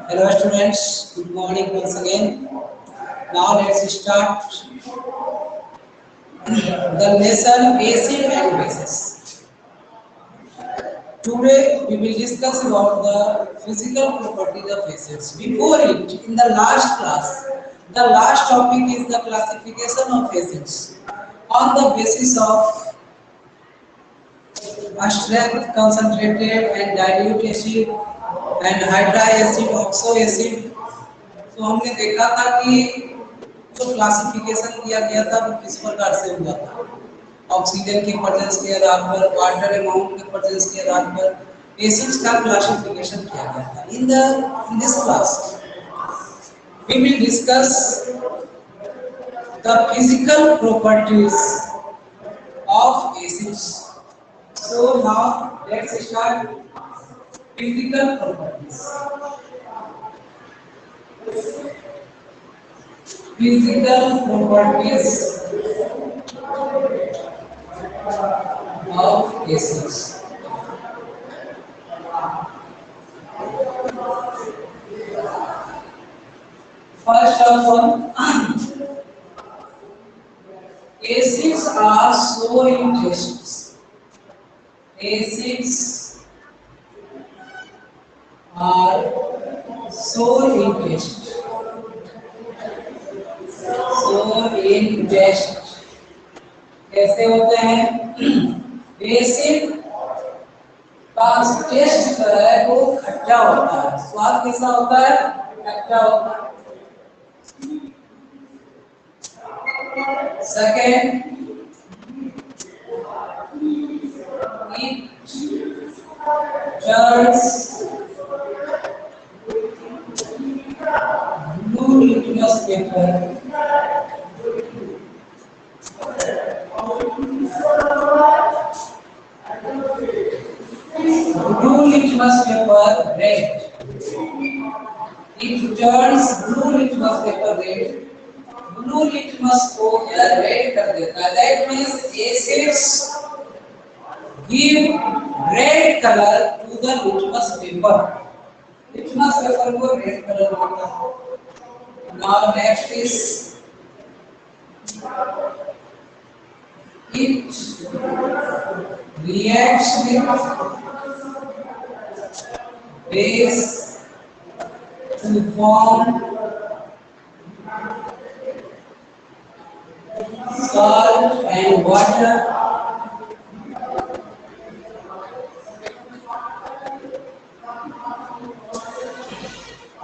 Hello students, good morning once again. Now let's start the lesson acid and bases. Today we will discuss about the physical properties of acids. Before it, in the last class, the last topic is the classification of acids on the basis of strength, concentrated and dilute acid and hydra acid, oxo acid. तो हमने देखा था कि जो classification दिया गया था वो किस प्रकार से हुआ था। ऑक्सीजन के प्रेजेंस के आधार पर, वाटर अमाउंट के प्रेजेंस के आधार पर एसिड्स का क्लासिफिकेशन किया गया था। In this class we will discuss the physical properties of acids. So now let's start physical properties. Physical properties of acids. First of all, acids are so in tests. Acids are so in test. So in test कैसे होते हैं? Acid का test जो है वो खट्टा होता है। स्वाद कैसा होता है? खट्टा होता है। Second, it turns blue litmus paper red. It turns blue litmus paper red. Blue litmus को यह रेड कर देता है। That means acids give red colour to the litmus paper. Litmus paper को रेड कलर होता है। Now next is it reacts with base to form salt and water.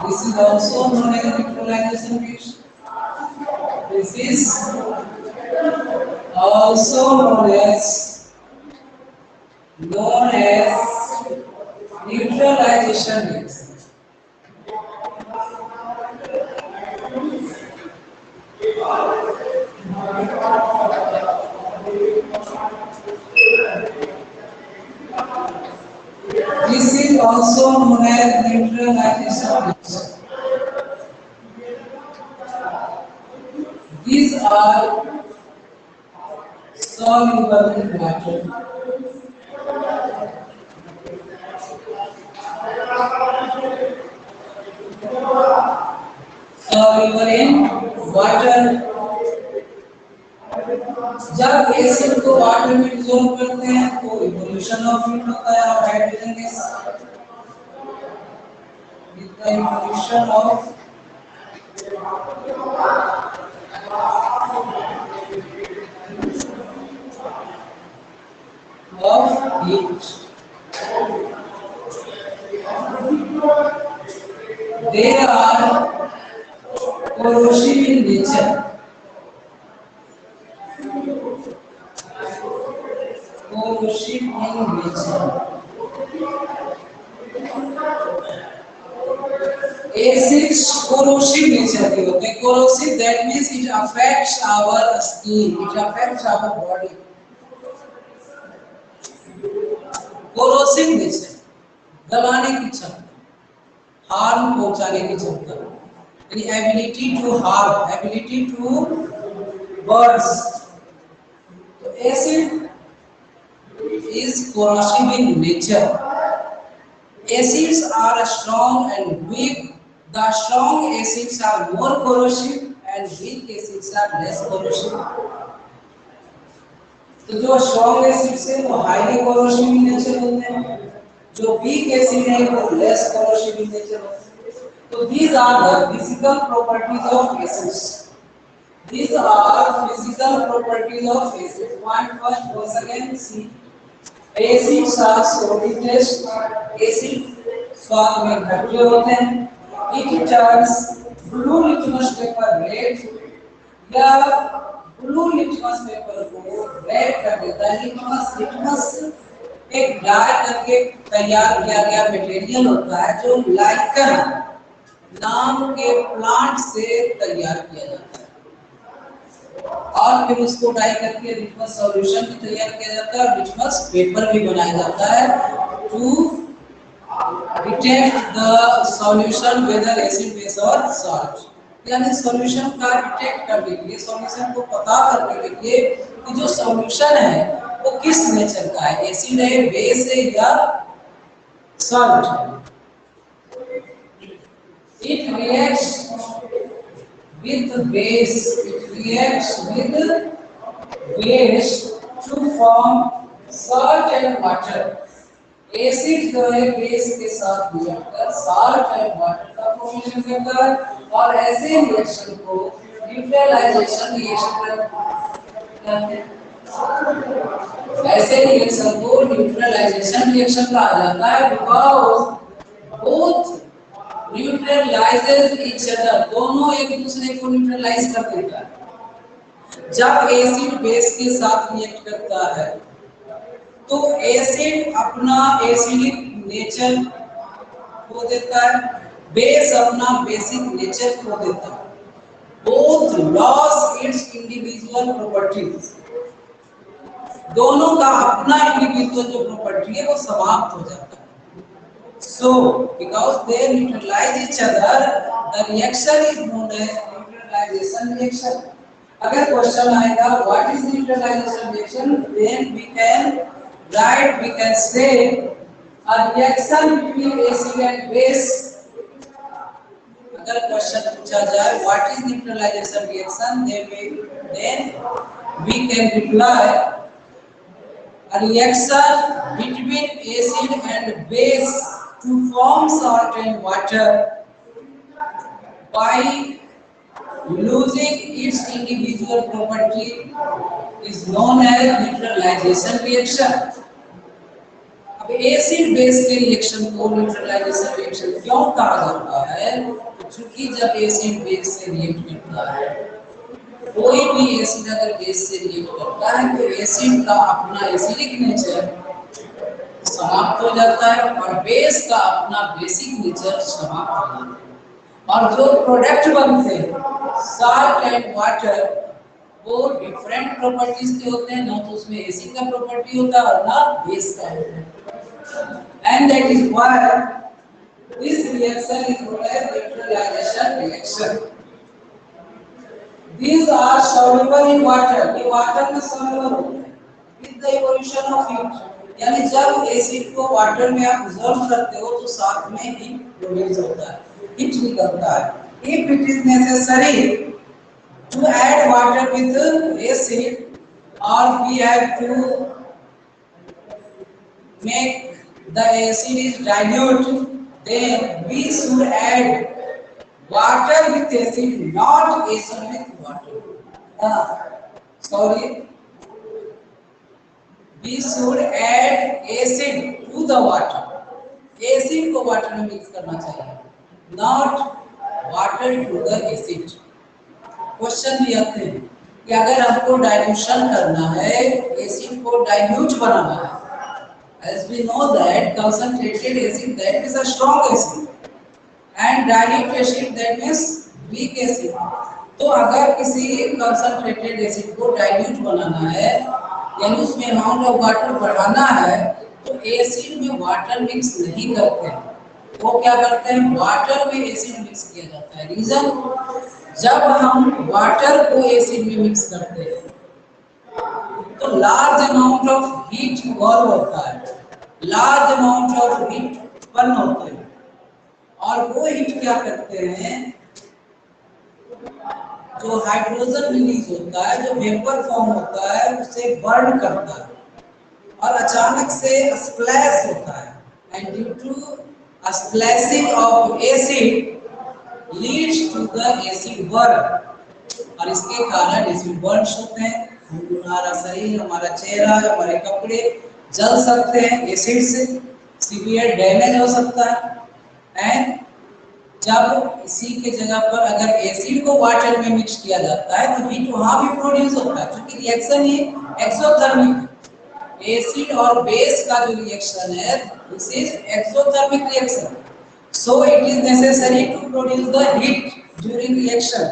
This is also known as neutralization reaction. This is also known as neutralization reaction. This is also known as neutralization reaction. These are soluble in water. Soluble in water. जब acid को water में dissolve करते हैं तो evolution of heat होता है और hydrogen के साथ with the evolution of heat they are corrosive in nature. Corrosive in nature. Acids corrosive nature के होते हैं। Corrosive that means it affects our skin, it affects our body. Corrosive nature, गलाने की क्षमता, harm पहुंचाने की क्षमता, यानी ability to harm, ability to burst. तो acid is corrosive in nature. Acids are strong and weak The strong acids are more corrosive and weak acids are less corrosive. तो जो स्ट्रॉन्ग एसिड्स है वो highly corrosive in nature होते हैं, जो weak acid है वो लेस कोरोसिव इन नेचर होते हैं। तो these are the physical properties of acids. These are physical properties of acids. Point first, once again see. Acids are solid-based. Acid स्वाद में खट्टे होते हैं। It turns blue litmus paper red या blue litmus paper को red कर देता है। लिटमस एक डाई करके तैयार किया गया मटेरियल होता है जो लाइकन नाम के प्लांट से तैयार किया जाता है और फिर उसको डाई करके लिटमस सॉल्यूशन भी तैयार किया जाता है और लिटमस पेपर भी बनाया जाता है to detect the solution whether acid base और सॉल्ट। यानी सॉल्यूशन का डिटेक्ट करने के लिए, सॉल्यूशन को पता करने के लिए कि जो सॉल्यूशन है वो किस नेचर का है, एसिड है, बेस है या सॉल्ट है। It reacts with base, it reacts with base to form salt and water. Acid जो है बेस के साथ रिएक्ट कर सॉल्ट एंड वाटर का फॉर्मेशन करता है और ऐसे रिएक्शन को न्यूट्रलाइजेशन रिएक्शन कहते हैं। ऐसे रिएक्शन को न्यूट्रलाइजेशन रिएक्शन कहा जाता है बिकॉज़ बोथ न्यूट्रलाइजेज ईच अदर, दोनों एक दूसरे को न्यूट्रलाइज कर देता है। जब एसिड बेस के साथ रिएक्ट करता है तो एसिड अपना एसिडिक नेचर खो देता है, बेस अपना बेसिक नेचर खो देता है। Both loss it's individual properties, दोनों का अपना इंडिविजुअल जो प्रॉपर्टी है वो समाप्त हो जाता है। So because they neutralise each other the reaction is known as neutralisation reaction. अगर क्वेश्चन आएगा what is neutralisation reaction, then we can write, we can say a reaction between acid and base। अगर question पूछा जाए what is neutralisation reaction, then we can reply a reaction between acid and base to form salt and water by losing its individual property is known as neutralization reaction। अब acid base के reaction को neutralisation reaction क्यों कहा जाता है? क्योंकि जब acid base से रिएक्ट करता है, कोई भी एसिड अगर बेस से रिएक्ट करता है तो एसिड का अपना एसिडिक नेचर समाप्त हो जाता है और बेस का अपना बेसिक नेचर समाप्त हो जाता है और जो प्रोडक्ट बनते हैं सॉल्ट एंड वाटर वो डिफरेंट प्रॉपर्टीज के होते हैं, ना तो उसमें एसिड का प्रॉपर्टी होता है और ना बेस का होता है। And that is why this reaction is known as neutralization reaction। These are soluble in water, ये वाटर में soluble होते हैं with the evolution of heat। यानी जब एसिड को वाटर में आप डिसॉल्व करते हो तो साथ में हीट प्रोड्यूस होता है, हीट निकलता है। If it is necessary to add water with acid or we have to make the acid is dilute, then we should add water with acid, not acid with water। Sorry, we should add acid to the water। acid को water में mix करना चाहिए, not water to the acid। Question भी आते हैं कि अगर हमको डाइल्यूशन करना है, एसिड को डाइल्यूट बनाना है, as we know that concentrated acid that is a strong acid and dilute acid that means weak acid। तो अगर किसी concentrated acid को डाइल्यूट बनाना है यानी उसमें अमाउंट ऑफ वाटर बढ़ाना है तो एसिड में वाटर मिक्स नहीं करते हैं, वो क्या करते हैं वाटर में एसिड मिक्स किया जाता है। रीजन, जब हम वाटर को एसिड में मिक्स करते हैं तो large amount of heat evolve होता है, लार्ज अमाउंट ऑफ हीट उत्पन्न होते हैं और वो हीट क्या करते हैं, जो हाइड्रोजन रिलीज होता है, जो वेपर फॉर्म होता है, उसे बर्न करता है और अचानक से स्प्लैश होता है, and due to splashing of acid leads to the acid burn. और इसके कारण एसिड बर्न्स होते हैं, हमारा शरीर, हमारा चेहरा, हमारे कपड़े जल सकते हैं एसिड से, सीवियर डैमेज हो सकता है। एंड जब इसी के जगह पर अगर एसिड को वाटर में मिक्स किया जाता है तो हीट वहां भी प्रोड्यूस होता है, क्योंकि रिएक्शन ही एक्सोथर्मिक है। एसिड और बेस का जो रिएक्शन है this is exothermic reaction, so it is necessary to produce the heat during reaction.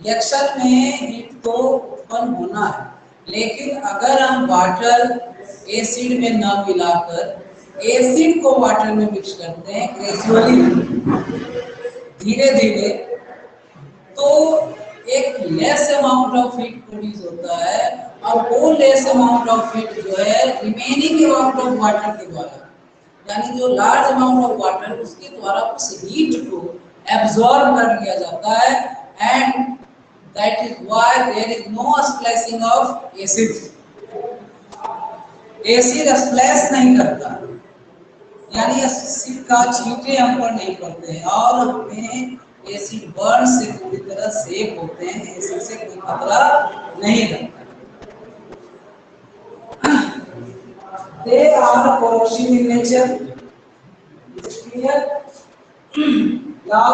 Reaction में हीट तो उत्पन्न होना है, लेकिन अगर हम वाटर एसिड में न मिलाकर एसिड को वाटर में मिक्स करते हैं ग्रेजुअली, धीरे धीरे, तो एक less amount of heat produce होता है, और वो लेस अमाउंट ऑफ हीट जो है रिमेनिंग अमाउंट ऑफ वाटर के द्वारा, यानी जो लार्ज अमाउंट ऑफ वाटर उसके द्वारा उस हीट को एब्जॉर्ब कर लिया जाता है, and that is why there is no splashing of acid. Acid splash नहीं करता, यानी एसिड का छींटे हम पर नहीं पड़ते हैं, और हमें एसिड बर्न से पूरी तरह सेफ होते हैं, एसिड से कोई खतरा नहीं रहता। They are corrosive in nature. Is it clear? Now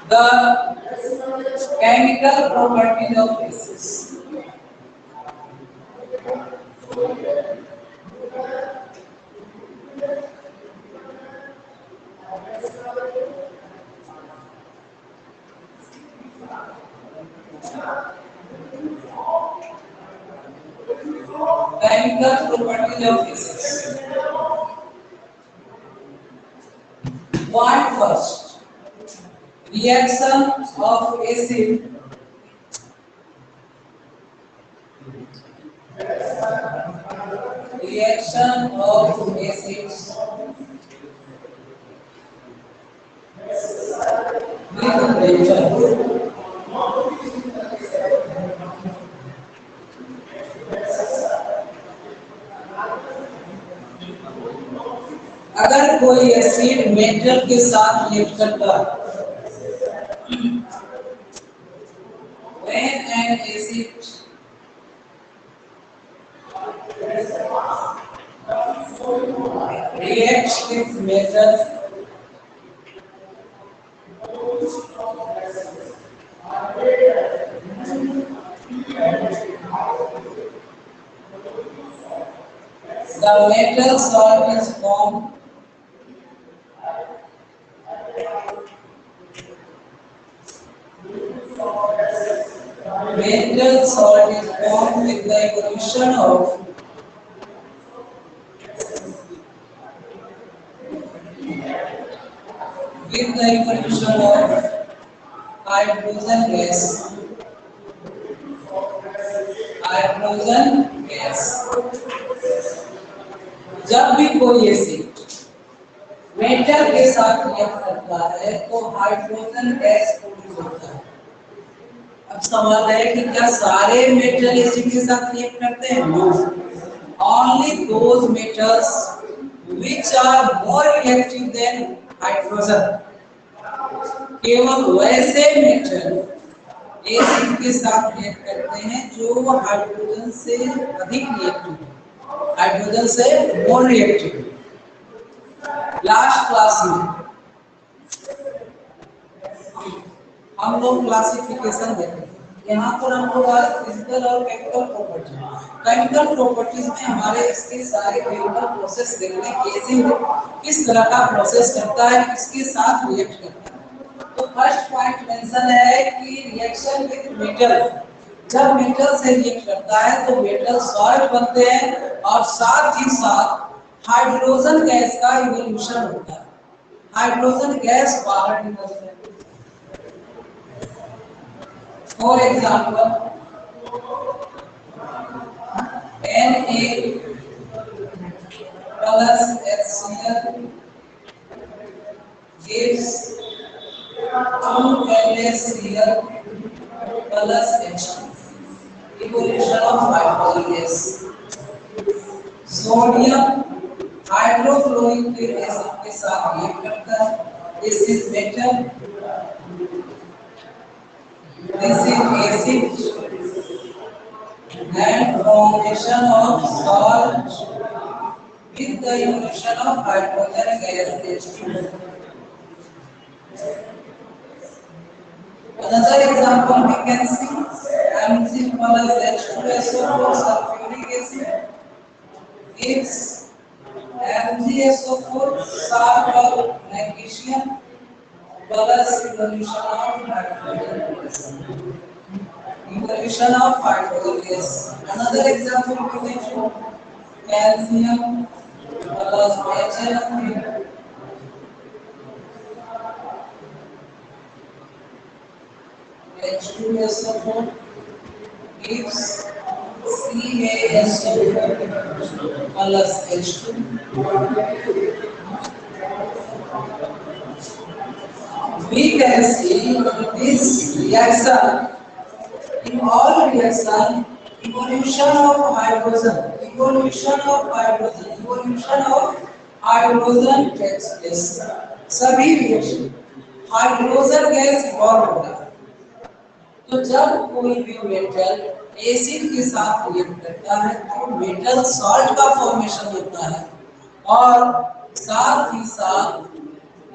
the chemical properties of gases. Chemical properties of gases. Point first. Reaction of acid with nature. अगर कोई एसिड मेटल के साथ रिएक्ट करता है, when an acid reacts with metal, the metal salt is formed. Metal salt is formed with the evolution of hydrogen gas. Hydrogen gas. जब भी कोई acid metal के साथ रिएक्ट करता है तो हाइड्रोजन गैस प्रोड्यूस होता है। अब सवाल है कि क्या सारे मेटल एसिड के साथ रिएक्ट करते हैं? No, only those metals which are more reactive than hydrogen. केवल वैसे मेटल एसिड के साथ रिएक्ट करते हैं जो हाइड्रोजन से अधिक रिएक्टिव है, हाइड्रोजन से मोर रिएक्टिव। लास्ट क्लास में हम लोग क्लासिफिकेशन देखे, यहाँ पर हम लोग आज फिजिकल और केमिकल प्रॉपर्टी, केमिकल प्रॉपर्टीज में हमारे इसके सारे केमिकल प्रोसेस देखने कैसे किस तरह का प्रोसेस करता है, किसके साथ रिएक्ट करता है। तो फर्स्ट पॉइंट मेंशन है कि रिएक्शन विद मेटल, जब मेटल से रिएक्ट करता है तो मेटल सॉल्ट बनते हैं और साथ ही साथ हाइड्रोजन गैस का इवोल्यूशन होता है, हाइड्रोजन गैस बाहर निकलती है। For example, Na plus HCl gives 2NaCl plus H2. Evolution of hydrogen gas. Sodium hydrochloric acid के साथ रिएक्ट करता है. This is metal, this is acid and formation of salt with the evolution of hydrogen gas H2. Another example we can see Mg plus H2SO4 sulfuric acid gives MgSO4 salt of magnesium plus evolution of hydrogen gas. Evolution of hydrogen gas. Another example we can show calcium plus HNO3 H2SO4 gives CaSO plus H2. We can see this reaction. In all reaction, evolution of hydrogen takes place. सभी reaction hydrogen gas evolve होगा. तो जब कोई भी metal acid के साथ react करता है तो मेटल सॉल्ट का फॉर्मेशन होता है और साथ ही साथ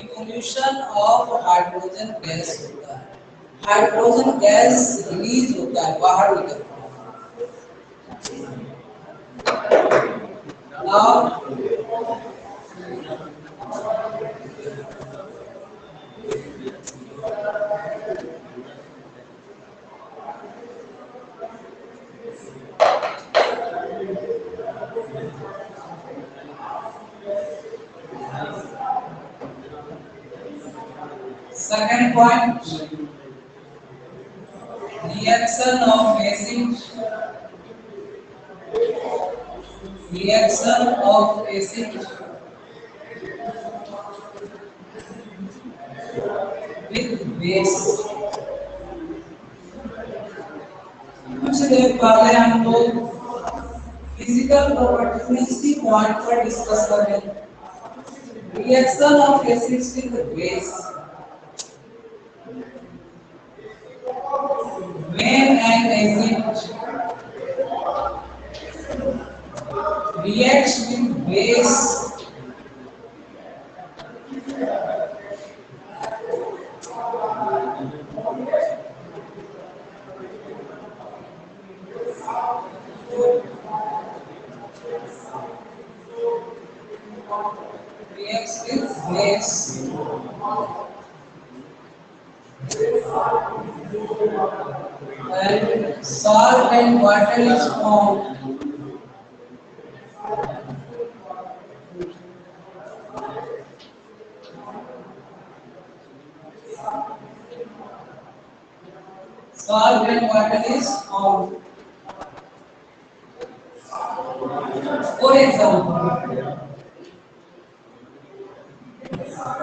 इवोल्यूशन ऑफ हाइड्रोजन गैस होता है. हाइड्रोजन गैस रिलीज होता है, बाहर निकलता है. Now second point, reaction of acid with base. कुछ देर पहले हम लोग फिजिकल प्रॉपर्टीज में इसी पॉइंट पर डिस्कस कर रहे थे. Reaction of acids with base. When an acid reacts with base, and salt and water is formed. Salt and water is formed. For example,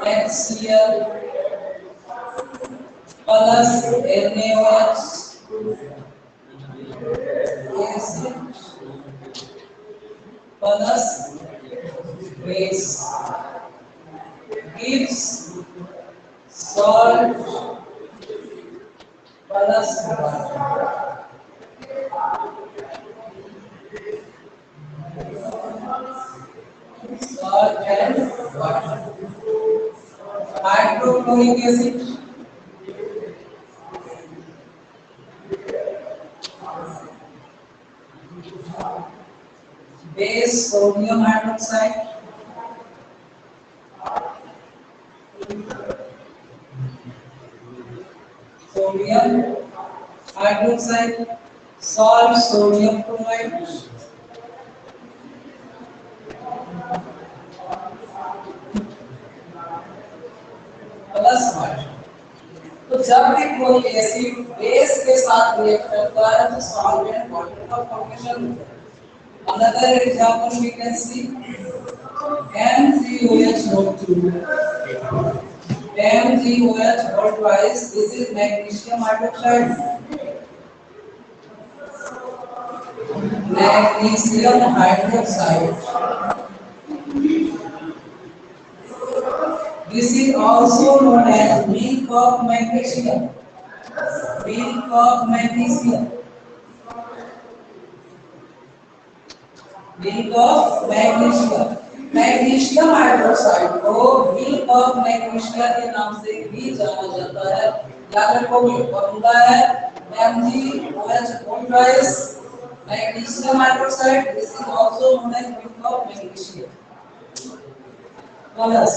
HCl plus NaOH acid plus base gives salt plus water. Salt and water. Hydrochloric acid base sodium hydroxide salt sodium chloride plus water. तो तो जब भी कोई acid base के साथ react करता है तो सॉल्वेंट वाटर का फॉर्मेशन होता है। Another example we can see M3OH2 MgOH twice. This is magnesium hydroxide. Magnesium hydroxide. This is also known as milk of magnesium. Milk of magnesium. Milk of magnesium. Magnesium hydroxide को milk of magnesia के नाम से भी जाना जाता है। याद रखोगे फॉर्मूला है MgOH twice magnesium hydroxide. This is also known as milk of magnesium. Plus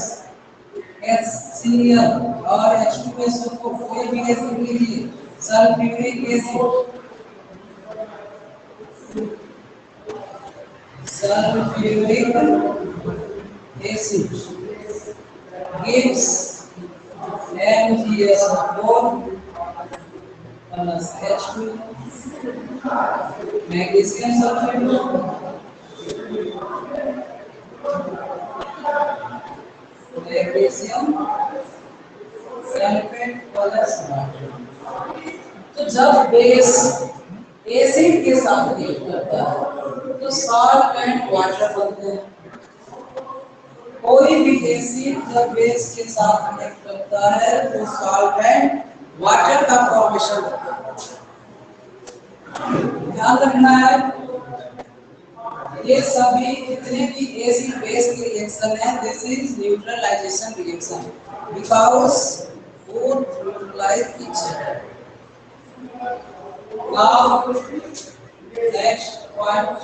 HCl और H2SO को कोई भी एसिड लीजिए, sulphuric acid, sulfuric acid gives MgSO4 plus H2 magnesium sulfate, plus water। तो जब बेस एसिड के साथ रिएक्ट करता है तो सॉल्ट एंड वाटर बनते हैं। कोई भी एसिड जब बेस के साथ रिएक्ट करता है तो सॉल्ट एंड वाटर का फॉर्मेशन होता है। ध्यान रखना है ये सभी जितने भी एसिड बेस के रिएक्शन है, this is neutralisation reaction because both neutralize each other। Now next point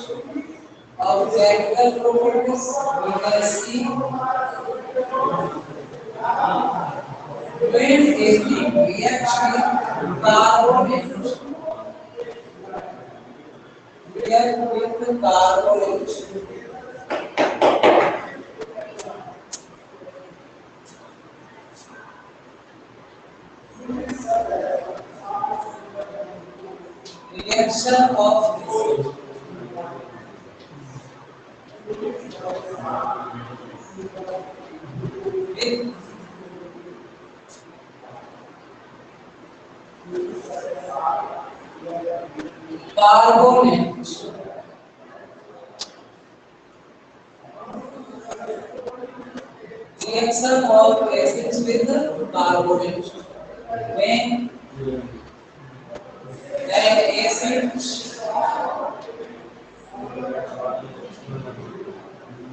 of chemical properties we can see when acid reacts with carbonate, react with carbonate, reaction of with carbonate, reaction of acids with carbonate when an acid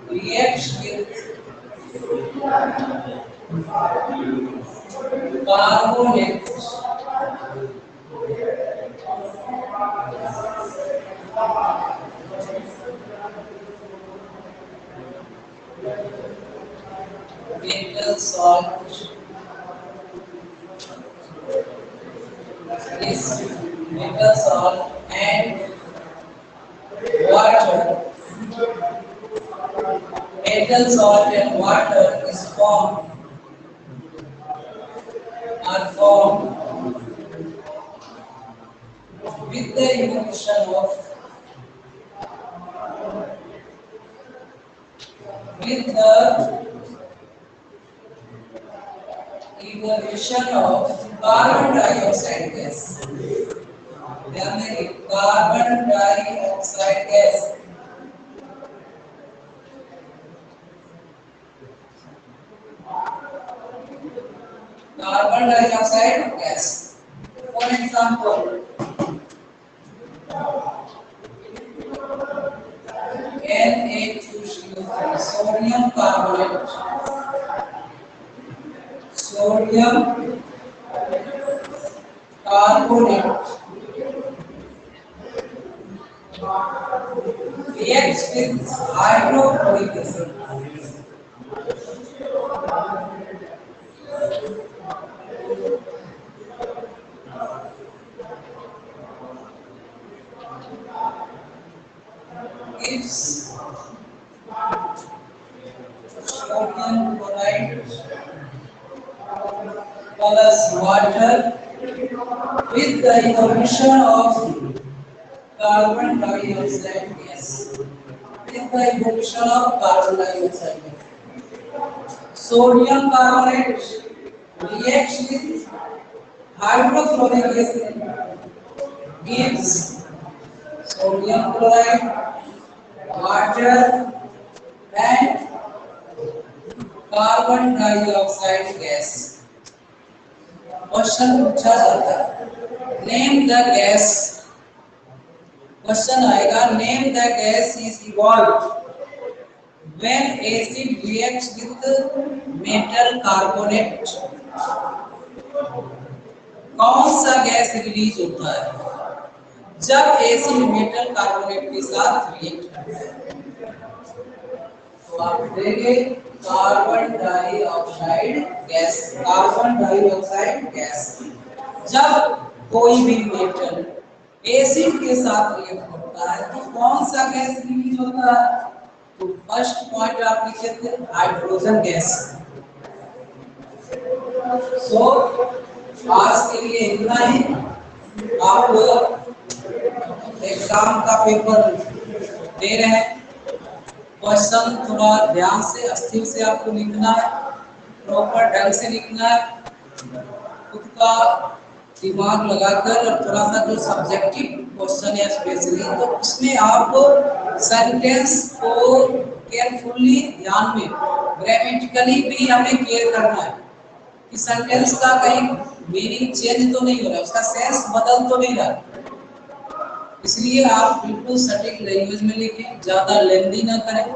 reacts with carbonate metal salt is metal salt and water. Metal salt and water is formed are formed with the evolution of carbon dioxide gas। ध्यान देंगे carbon dioxide gas carbon dioxide gas। For example, Na2CO3 sodium carbonate, sodium carbonate reacts with hydrochloric acid। Gives sodium chloride plus water with the emission of carbon dioxide gas. With the emission of carbon dioxide gas. Sodium carbonate reacts with hydrochloric acid, gives sodium chloride, water and carbon dioxide gas. Question पूछा जाता है, name the gas. Question आएगा, name the gas is evolve when acid reacts with metal carbonate. कौन सा gas release होता है जब acid metal carbonate के साथ रिएक्ट करता है? तो आप देंगे carbon dioxide gas. Carbon dioxide gas जब कोई भी मेटल एसिड के साथ रिएक्ट करता है तो कौन सा गैस रिलीज होता है? तो फर्स्ट पॉइंट आप लिखे थे हाइड्रोजन गैस। सो आज के लिए इतना ही। आप एग्जाम का पेपर दे रहे हैं, क्वेश्चन थोड़ा ध्यान से अस्थिर से आपको लिखना है, प्रॉपर ढंग से लिखना है, खुद का दिमाग लगाकर। और थोड़ा सा जो सब्जेक्टिव क्वेश्चन है स्पेशली, तो उसमें आप सेंटेंस को केयरफुली ध्यान में, ग्रामेटिकली भी हमें केयर करना है कि सेंटेंस का कहीं मीनिंग चेंज तो नहीं हो रहा, उसका सेंस बदल तो नहीं रहा। इसलिए आप बिल्कुल सटीक लैंग्वेज में लिखें, ज्यादा लेंदी ना करें।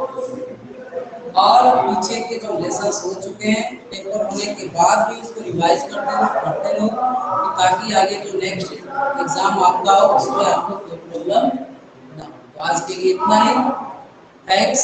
और पीछे के जो लेसन्स हो चुके हैं पेपर होने के बाद भी उसको रिवाइज करते रहो, पढ़ते रहो, ताकि आगे जो नेक्स्ट एग्जाम आपका हो उसमें आपको कोई प्रॉब्लम ना हो। तो आज के लिए इतना ही। थैंक्स।